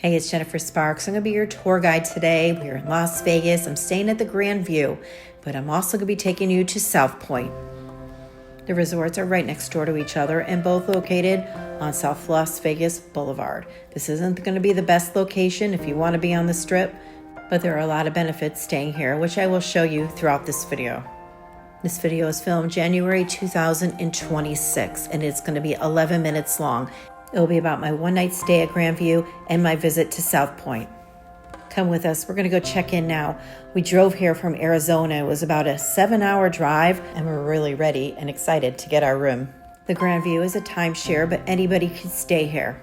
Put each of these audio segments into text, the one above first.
Hey, it's Jennifer Sparks. I'm going to be your tour guide today. We're in Las Vegas. I'm staying at the Grandview, but I'm also going to be taking you to South Point. The resorts are right next door to each other and both located on South Las Vegas Boulevard. This isn't going to be the best location if you want to be on the Strip, but there are a lot of benefits staying here, which I will show you throughout this video. This video is filmed January 2026, and it's going to be 11 minutes long. It will be about my one-night stay at Grandview and my visit to South Point. Come with us. We're going to go check in now. We drove here from Arizona. It was about a 7-hour drive, and we're really ready and excited to get our room. The Grandview is a timeshare, but anybody can stay here.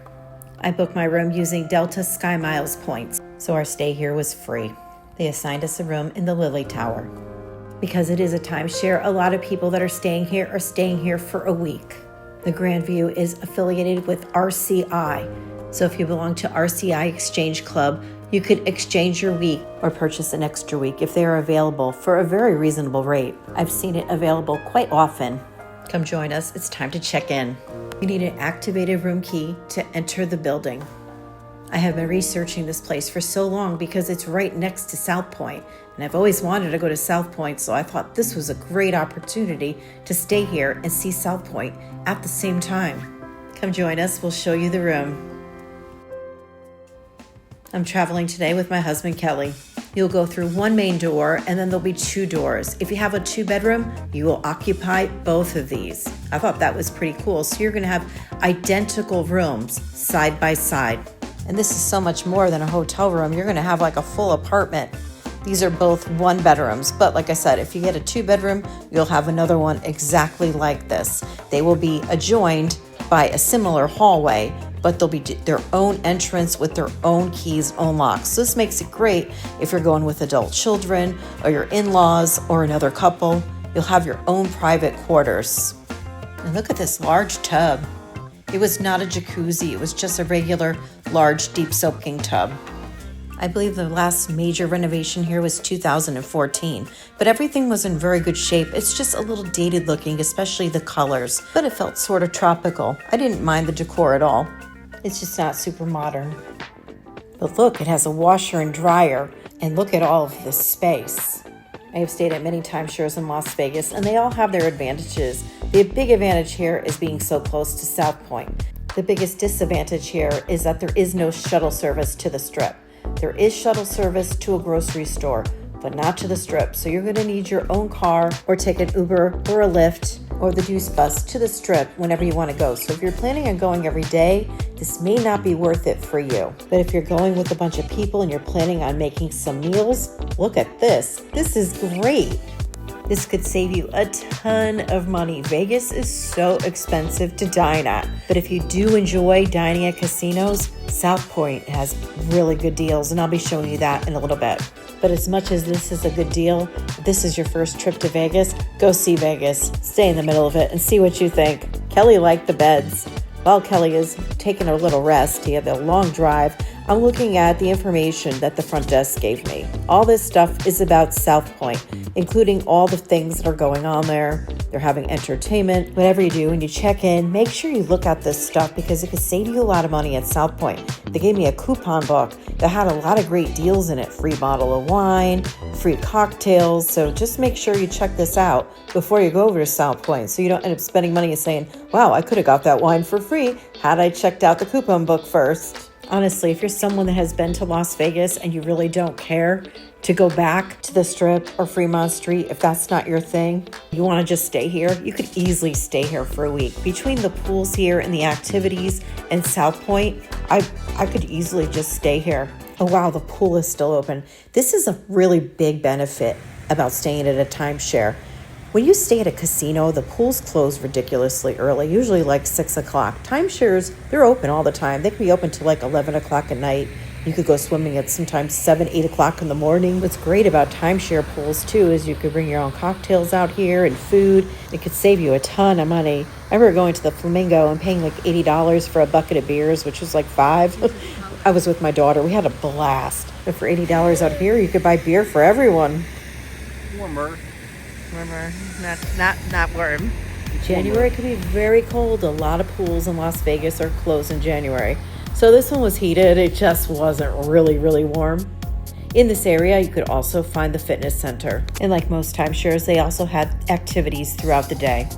I booked my room using Delta Sky Miles points, so our stay here was free. They assigned us a room in the Lily Tower. Because it is a timeshare, a lot of people that are staying here for a week. The Grandview is affiliated with RCI. So if you belong to RCI Exchange Club, you could exchange your week or purchase an extra week if they are available for a very reasonable rate. I've seen it available quite often. Come join us. It's time to check in. You need an activated room key to enter the building. I have been researching this place for so long because it's right next to South Point, and I've always wanted to go to South Point, so I thought this was a great opportunity to stay here and see South Point at the same time. Come join us, we'll show you the room. I'm traveling today with my husband, Kelly. You'll go through one main door, and then there'll be 2 doors. If you have a 2-bedroom, you will occupy both of these. I thought that was pretty cool. So you're gonna have identical rooms side by side. And this is so much more than a hotel room. You're gonna have like a full apartment. These are both 1-bedrooms, but like I said, if you get a 2-bedroom, you'll have another one exactly like this. They will be adjoined by a similar hallway, but they'll be their own entrance with their own keys, own locks. So this makes it great if you're going with adult children or your in-laws or another couple. You'll have your own private quarters. And look at this large tub. It was not a jacuzzi, it was just a regular, large, deep soaking tub. I believe the last major renovation here was 2014, but everything was in very good shape. It's just a little dated looking, especially the colors, but it felt sort of tropical. I didn't mind the decor at all. It's just not super modern. But look, it has a washer and dryer, and look at all of this space. I have stayed at many timeshares in Las Vegas, and they all have their advantages. The big advantage here is being so close to South Point. The biggest disadvantage here is that there is no shuttle service to the Strip. There is shuttle service to a grocery store, but not to the Strip. So you're going to need your own car or take an Uber or a Lyft or the Deuce bus to the Strip whenever you want to go. So if you're planning on going every day, this may not be worth it for you. But if you're going with a bunch of people and you're planning on making some meals, look at this. This is great. This could save you a ton of money. Vegas is so expensive to dine at. But if you do enjoy dining at casinos, South Point has really good deals, and I'll be showing you that in a little bit. But as much as this is a good deal, if this is your first trip to Vegas, go see Vegas. Stay in the middle of it and see what you think. Kelly liked the beds. While Kelly is taking a little rest, he had a long drive, I'm looking at the information that the front desk gave me. All this stuff is about South Point, including all the things that are going on there. They're having entertainment. Whatever you do when you check in, make sure you look at this stuff because it could save you a lot of money at South Point. They gave me a coupon book that had a lot of great deals in it. Free bottle of wine, free cocktails. So just make sure you check this out before you go over to South Point so you don't end up spending money and saying, wow, I could have got that wine for free had I checked out the coupon book first. Honestly, if you're someone that has been to Las Vegas and you really don't care to go back to the Strip or Fremont Street, if that's not your thing, you want to just stay here, you could easily stay here for a week. Between the pools here and the activities and South Point, I could easily just stay here. Oh wow, the pool is still open. This is a really big benefit about staying at a timeshare. When you stay at a casino, the pools close ridiculously early, usually like 6 o'clock. Timeshares, they're open all the time. They can be open till like 11 o'clock at night. You could go swimming at sometimes 7, 8 o'clock in the morning. What's great about timeshare pools too is you could bring your own cocktails out here and food. It could save you a ton of money. I remember going to the Flamingo and paying like $80 for a bucket of beers, which was like $5. I was with my daughter. We had a blast. But for $80 out here, you could buy beer for everyone. Warmer, not warm. January can be very cold. A lot of pools in Las Vegas are closed in January. So this one was heated. It just wasn't really warm. In this area, you could also find the fitness center. And like most timeshares, they also had activities throughout the day.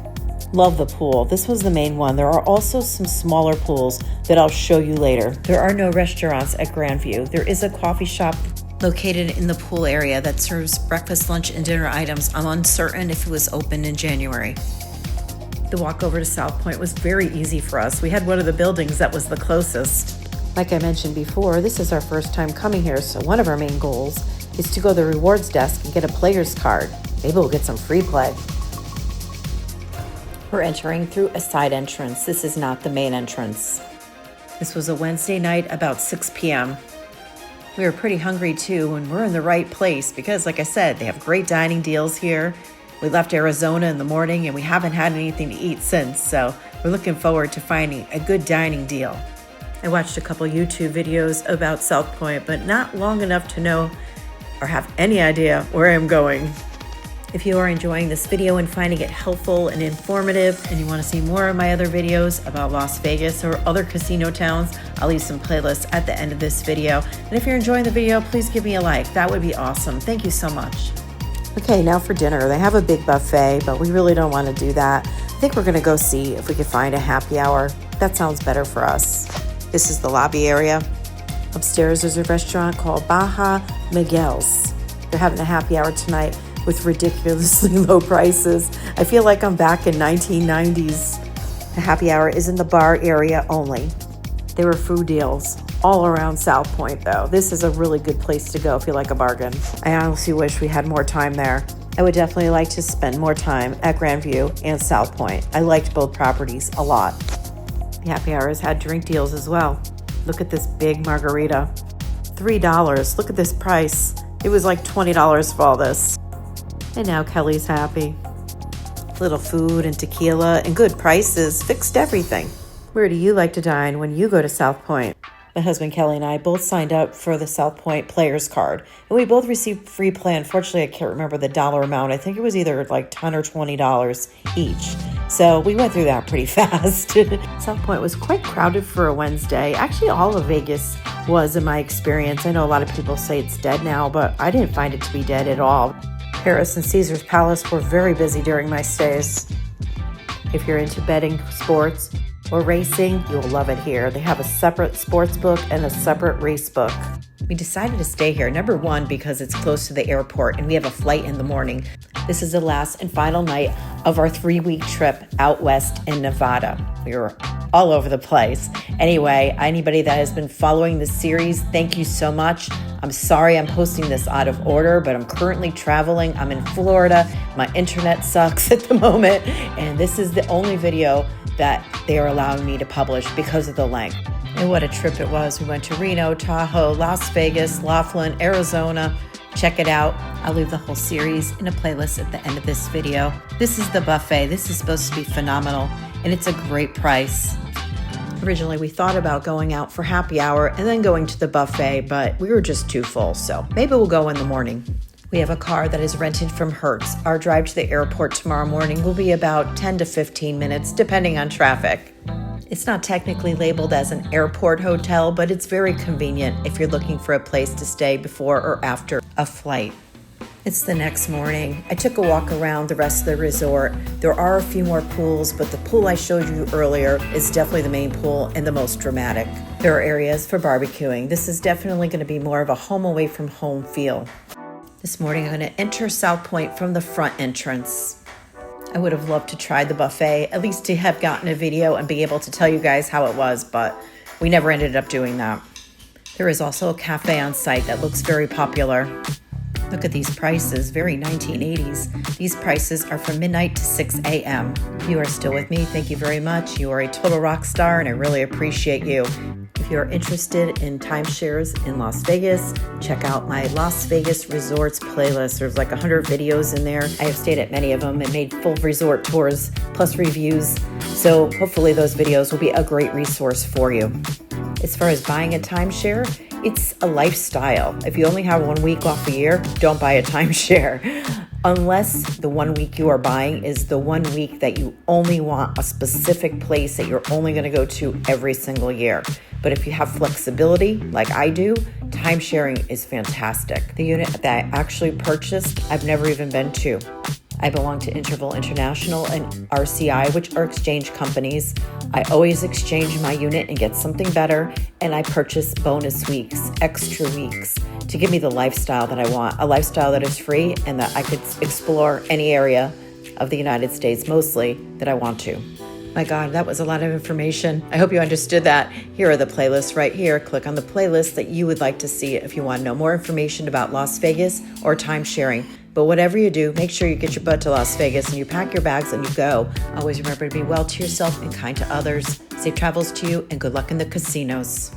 Love the pool. This was the main one. There are also some smaller pools that I'll show you later. There are no restaurants at Grandview. There is a coffee shop located in the pool area that serves breakfast, lunch, and dinner items. I'm uncertain if it was open in January. The walk over to South Point was very easy for us. We had one of the buildings that was the closest. Like I mentioned before, this is our first time coming here, so one of our main goals is to go to the rewards desk and get a player's card. Maybe we'll get some free play. We're entering through a side entrance. This is not the main entrance. This was a Wednesday night about 6 p.m. We were pretty hungry too, and we're in the right place because, like I said, they have great dining deals here. We left Arizona in the morning and we haven't had anything to eat since, so we're looking forward to finding a good dining deal. I watched a couple YouTube videos about South Point, but not long enough to know or have any idea where I'm going. If you are enjoying this video and finding it helpful and informative, and you want to see more of my other videos about Las Vegas or other casino towns, I'll leave some playlists at the end of this video. And if you're enjoying the video, please give me a like. That would be awesome. Thank you so much. Okay, now for dinner. They have a big buffet, but we really don't want to do that. I think we're going to go see if we can find a happy hour. That sounds better for us. This is the lobby area. Upstairs is a restaurant called Baja Miguel's. They're having a happy hour tonight with ridiculously low prices. I feel like I'm back in 1990s. The happy hour is in the bar area only. There were food deals all around South Point though. This is a really good place to go if you like a bargain. I honestly wish we had more time there. I would definitely like to spend more time at Grandview and South Point. I liked both properties a lot. The happy hours had drink deals as well. Look at this big margarita. $3. Look at this price. It was like $20 for all this. And now Kelly's happy. Little food and tequila and good prices fixed everything. Where do you like to dine when you go to South Point? My husband Kelly and I both signed up for the South Point player's card, and we both received free play. Unfortunately, I can't remember the dollar amount. I think it was either like $10 or $20 each. So we went through that pretty fast. South Point was quite crowded for a Wednesday. Actually, all of Vegas was in my experience. I know a lot of people say it's dead now, but I didn't find it to be dead at all. Paris and Caesar's Palace were very busy during my stays. If you're into betting, sports, or racing, you'll love it here. They have a separate sports book and a separate race book. We decided to stay here, number one, because it's close to the airport and we have a flight in the morning. This is the last and final night of our 3-week trip out west in Nevada. We were all over the place. Anyway, anybody that has been following this series, thank you so much. I'm sorry I'm posting this out of order, but I'm currently traveling. I'm in Florida. My internet sucks at the moment, and this is the only video that they are allowing me to publish because of the length. And what a trip it was. We went to Reno, Tahoe, Las Vegas, Laughlin, Arizona. Check it out. I'll leave the whole series in a playlist at the end of this video. This is the buffet. This is supposed to be phenomenal, and it's a great price. Originally, we thought about going out for happy hour and then going to the buffet, but we were just too full, so maybe we'll go in the morning. We have a car that is rented from Hertz. Our drive to the airport tomorrow morning will be about 10 to 15 minutes, depending on traffic. It's not technically labeled as an airport hotel, but it's very convenient if you're looking for a place to stay before or after a flight. It's the next morning. I took a walk around the rest of the resort. There are a few more pools, but the pool I showed you earlier is definitely the main pool and the most dramatic. There are areas for barbecuing. This is definitely going to be more of a home away from home feel. This morning, I'm going to enter South Point from the front entrance. I would have loved to try the buffet, at least to have gotten a video and be able to tell you guys how it was, but we never ended up doing that. There is also a cafe on site that looks very popular. Look at these prices, very 1980s. These prices are from midnight to 6 a.m. If you are still with me, thank you very much. You are a total rock star, and I really appreciate you. If you are interested in timeshares in Las Vegas, check out my Las Vegas Resorts playlist. There's like 100 videos in there. I have stayed at many of them and made full resort tours plus reviews. So hopefully those videos will be a great resource for you. As far as buying a timeshare, it's a lifestyle. If you only have 1 week off a year, don't buy a timeshare. Unless the 1 week you are buying is the 1 week that you only want a specific place that you're only going to go to every single year. But if you have flexibility like I do, timesharing is fantastic. The unit that I actually purchased, I've never even been to. I belong to Interval International and RCI, which are exchange companies. I always exchange my unit and get something better, and I purchase bonus weeks, extra weeks, to give me the lifestyle that I want, a lifestyle that is free and that I could explore any area of the United States, mostly, that I want to. My God, that was a lot of information. I hope you understood that. Here are the playlists right here. Click on the playlist that you would like to see if you want to know more information about Las Vegas or timesharing. But whatever you do, make sure you get your butt to Las Vegas and you pack your bags and you go. Always remember to be well to yourself and kind to others. Safe travels to you and good luck in the casinos.